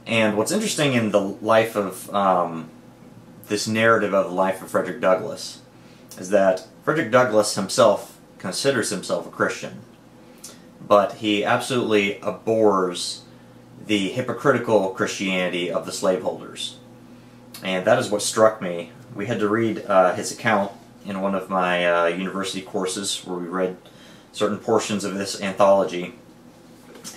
And what's interesting in the life of this narrative of the life of Frederick Douglass is that Frederick Douglass himself considers himself a Christian, but he absolutely abhors the hypocritical Christianity of the slaveholders. And that is what struck me. We had to read his account in one of my university courses where we read certain portions of this anthology,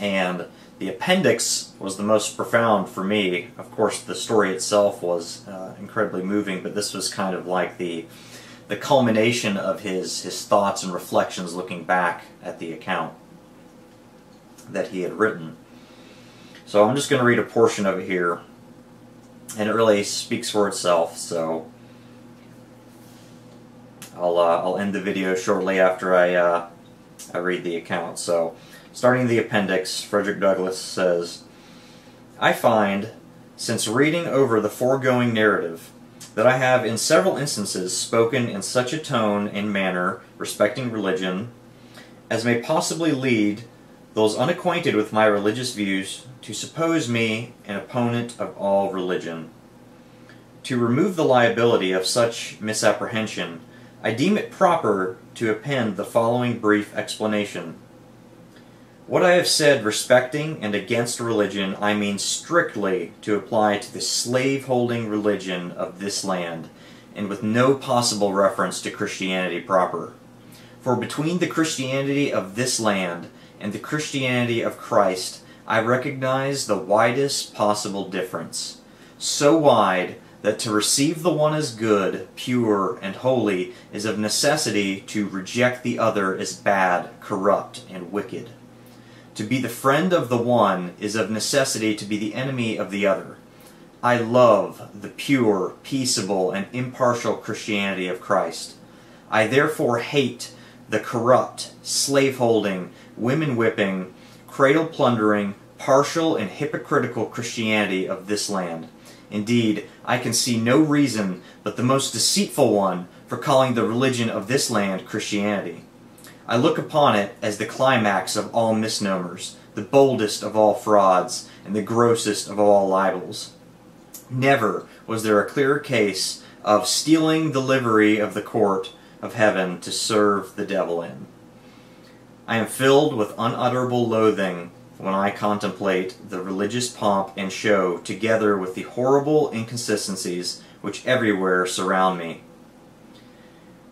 and the appendix was the most profound for me. Of course, the story itself was incredibly moving, but this was kind of like the culmination of his thoughts and reflections looking back at the account that he had written. So I'm just going to read a portion of it here, and it really speaks for itself, so I'll end the video shortly after I read the account. So, starting the appendix, Frederick Douglass says, "I find, since reading over the foregoing narrative, that I have in several instances spoken in such a tone and manner respecting religion as may possibly lead those unacquainted with my religious views to suppose me an opponent of all religion. To remove the liability of such misapprehension, I deem it proper to append the following brief explanation. What I have said respecting and against religion I mean strictly to apply to the slave-holding religion of this land, and with no possible reference to Christianity proper. For between the Christianity of this land and the Christianity of Christ, I recognize the widest possible difference, so wide that to receive the one as good, pure, and holy is of necessity to reject the other as bad, corrupt, and wicked. To be the friend of the one is of necessity to be the enemy of the other. I love the pure, peaceable, and impartial Christianity of Christ. I therefore hate the corrupt, slave-holding, women-whipping, cradle-plundering, partial, and hypocritical Christianity of this land. Indeed, I can see no reason but the most deceitful one for calling the religion of this land Christianity. I look upon it as the climax of all misnomers, the boldest of all frauds, and the grossest of all libels. Never was there a clearer case of stealing the livery of the court of heaven to serve the devil in. I am filled with unutterable loathing when I contemplate the religious pomp and show together with the horrible inconsistencies which everywhere surround me.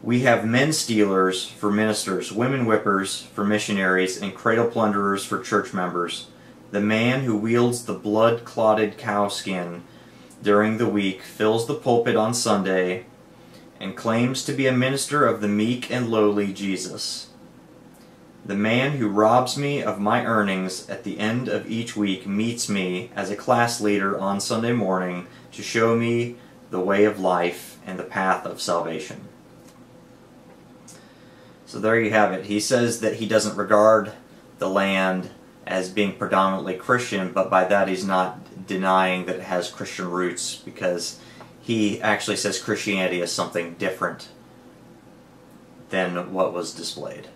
We have men-stealers for ministers, women-whippers for missionaries, and cradle-plunderers for church members. The man who wields the blood-clotted cowskin during the week fills the pulpit on Sunday and claims to be a minister of the meek and lowly Jesus. The man who robs me of my earnings at the end of each week meets me as a class leader on Sunday morning to show me the way of life and the path of salvation." So there you have it. He says that he doesn't regard the land as being predominantly Christian, but by that he's not denying that it has Christian roots, because he actually says Christianity is something different than what was displayed.